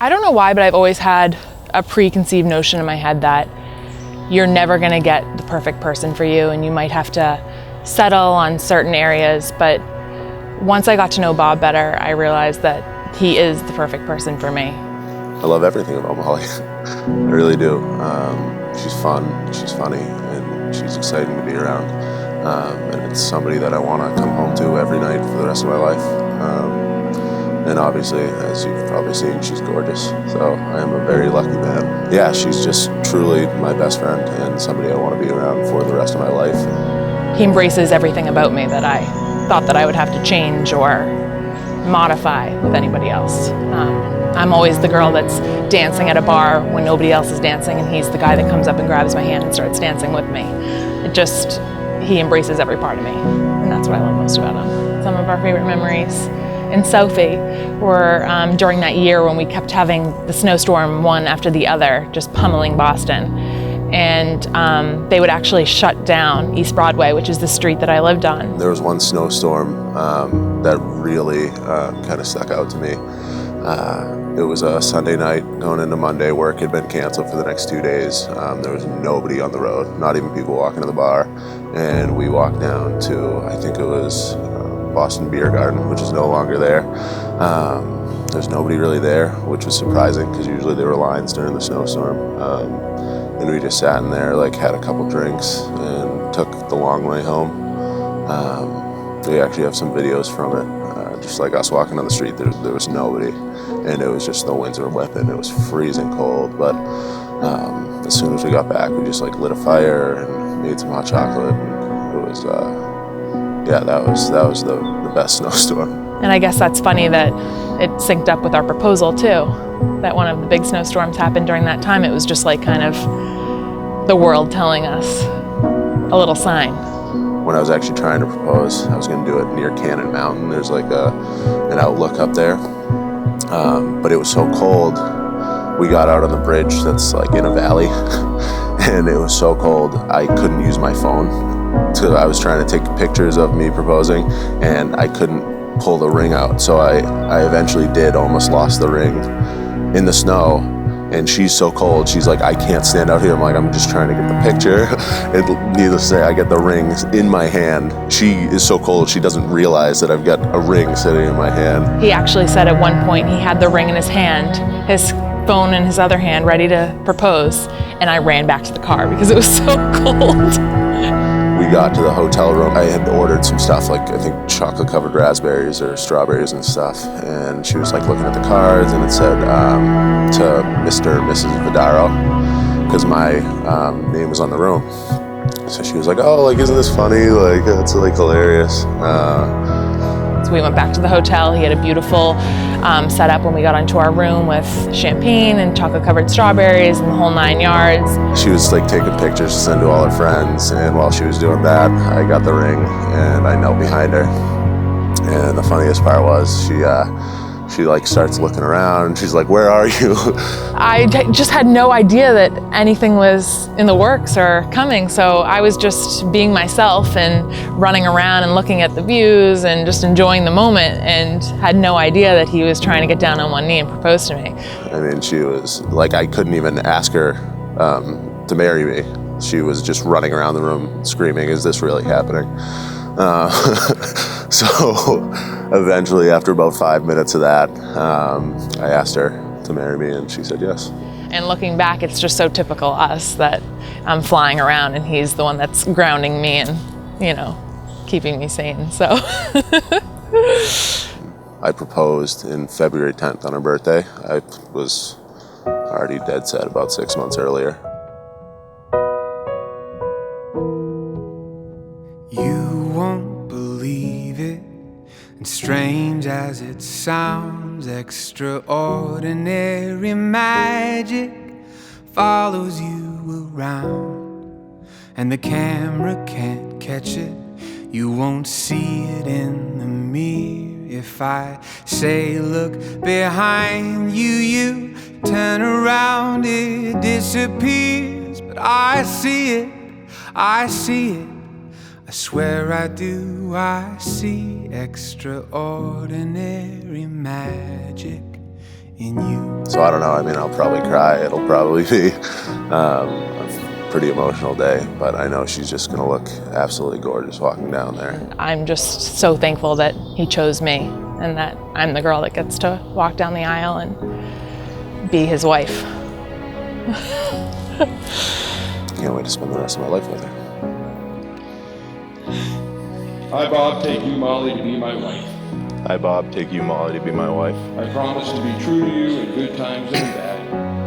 I don't know why, but I've always had a preconceived notion in my head that you're never gonna get the perfect person for you, and you might have to settle on certain areas. But once I got to know Bob better, I realized that he is the perfect person for me. I love everything about Molly. I really do. She's fun, she's funny, and she's exciting to be around. And it's somebody that I want to come home to every night for the rest of my life. And obviously, as you've probably seen, she's gorgeous. So I am a very lucky man. Yeah, she's just truly my best friend and somebody I want to be around for the rest of my life. He embraces everything about me that I thought that I would have to change or modify with anybody else. I'm always the girl that's dancing at a bar when nobody else is dancing, and he's the guy that comes up and grabs my hand and starts dancing with me. He embraces every part of me, and that's what I love most about him. Some of our favorite memories in Sophie were during that year when we kept having the snowstorm one after the other, just pummeling Boston. And they would actually shut down East Broadway, which is the street that I lived on. There was one snowstorm that really kind of stuck out to me. It was a Sunday night going into Monday. Work had been canceled for the next 2 days. There was nobody on the road, not even people walking to the bar. And we walked down to, I think it was Boston Beer Garden, which is no longer there. There's nobody really there, which was surprising because usually there were lines during the snowstorm. And we just sat in there, like had a couple drinks and took the long way home. We actually have some videos from it, just like us walking on the street. There was nobody, and it was just the winds were whipping. It was freezing cold, but as soon as we got back, we just like lit a fire and made some hot chocolate. And it was, that was the best snowstorm. And I guess that's funny that it synced up with our proposal too. That one of the big snowstorms happened during that time. It was just like kind of the world telling us a little sign. When I was actually trying to propose, I was going to do it near Cannon Mountain. There's like an outlook up there. But it was so cold, we got out on the bridge that's like in a valley. And it was so cold, I couldn't use my phone. So I was trying to take pictures of me proposing, and I couldn't pull the ring out. So I eventually almost lost the ring in the snow. And she's so cold, she's like, I can't stand out here. I'm like, I'm just trying to get the picture. And needless to say, I get the rings in my hand. She is so cold, she doesn't realize that I've got a ring sitting in my hand. He actually said at one point he had the ring in his hand, his phone in his other hand, ready to propose. And I ran back to the car because it was so cold. We got to the hotel room. I had ordered some stuff, like I think chocolate-covered raspberries or strawberries and stuff. And she was like looking at the cards, and it said to Mr. and Mrs. Vidaro, because my name was on the room. So she was like, "Oh, like isn't this funny? Like it's like hilarious." So we went back to the hotel. He had a beautiful setup when we got into our room with champagne and chocolate-covered strawberries and the whole 9 yards. She was like taking pictures to send to all her friends, and while she was doing that, I got the ring and I knelt behind her. And the funniest part was she like starts looking around and she's like, "Where are you?" I just had no idea that anything was in the works or coming, so I was just being myself and running around and looking at the views and just enjoying the moment, and had no idea that he was trying to get down on one knee and propose to me. I mean, she was like, I couldn't even ask her to marry me. She was just running around the room screaming, "Is this really happening?" So eventually, after about 5 minutes of that, I asked her to marry me, and she said yes. And looking back, it's just so typical us that I'm flying around and he's the one that's grounding me and, you know, keeping me sane, so. I proposed in February 10th on her birthday. I was already dead set about 6 months earlier. You won't believe it, and strange as it sounds, extraordinary magic follows you around, and the camera can't catch it. You won't see it in the mirror. If I say look behind you, you turn around, it disappears. But I see it, I see it, I swear I do. I see extraordinary magic in you. So I don't know, I mean, I'll probably cry. It'll probably be a pretty emotional day, but I know she's just gonna look absolutely gorgeous walking down there. I'm just so thankful that he chose me and that I'm the girl that gets to walk down the aisle and be his wife. Can't wait to spend the rest of my life with her. I, Bob, take you, Molly, to be my wife. I, Bob, take you, Molly, to be my wife. I promise to be true to you in good times and in bad,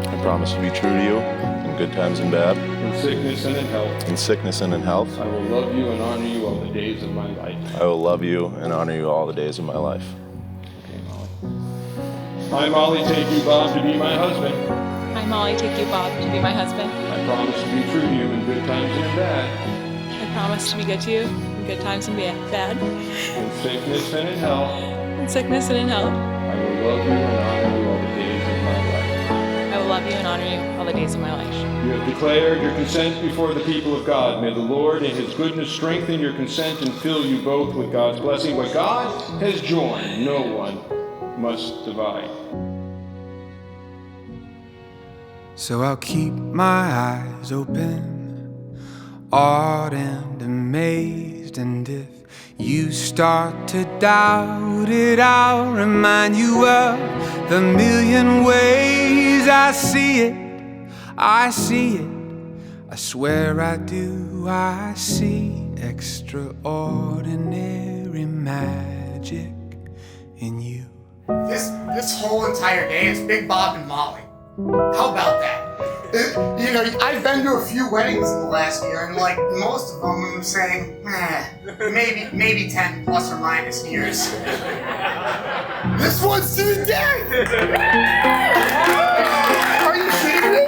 I promise to be true to you in good times and bad, in sickness and in health. in sickness and in health. I will love you and honor you all the days of my life. I will love you and honor you all the days of my life. Okay, Molly. I, Molly, take you, Bob, to be my husband. I, Molly, take you, Bob, to be my husband. I promise to be true to you in good times and in bad, I promise to be good to you in good times and bad, in sickness and in health. in sickness and in health. I will love you and honor you all the days of my life. I will love you and honor you all the days of my life. You have declared your consent before the people of God. May the Lord in his goodness strengthen your consent and fill you both with God's blessing. What God has joined, no one must divide. So I'll keep my eyes open, awed and amazed, and if you start to doubt it, I'll remind you of the million ways I see it, I see it, I swear I do, I see extraordinary magic in you. This whole entire day is Big Bob and Molly. How about that? You know, I've been to a few weddings in the last year, and like most of them, I'm saying, maybe 10 plus or minus years. This one's to the day! Are you kidding me?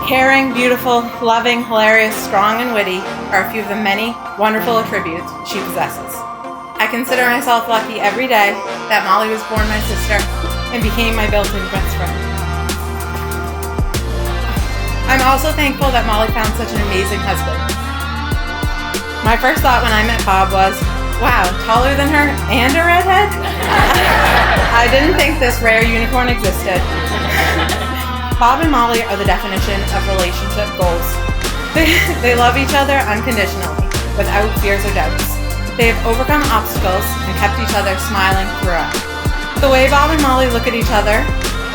Caring, beautiful, loving, hilarious, strong, and witty are a few of the many wonderful attributes she possesses. I consider myself lucky every day that Molly was born my sister and became my built-in best friend. I'm also thankful that Molly found such an amazing husband. My first thought when I met Bob was, wow, taller than her and a redhead? I didn't think this rare unicorn existed. Bob and Molly are the definition of relationship goals. They love each other unconditionally, without fears or doubts. They have overcome obstacles and kept each other smiling throughout. The way Bob and Molly look at each other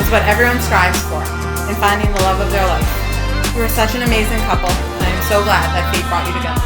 is what everyone strives for in finding the love of their life. You are such an amazing couple, and I am so glad that fate brought you together.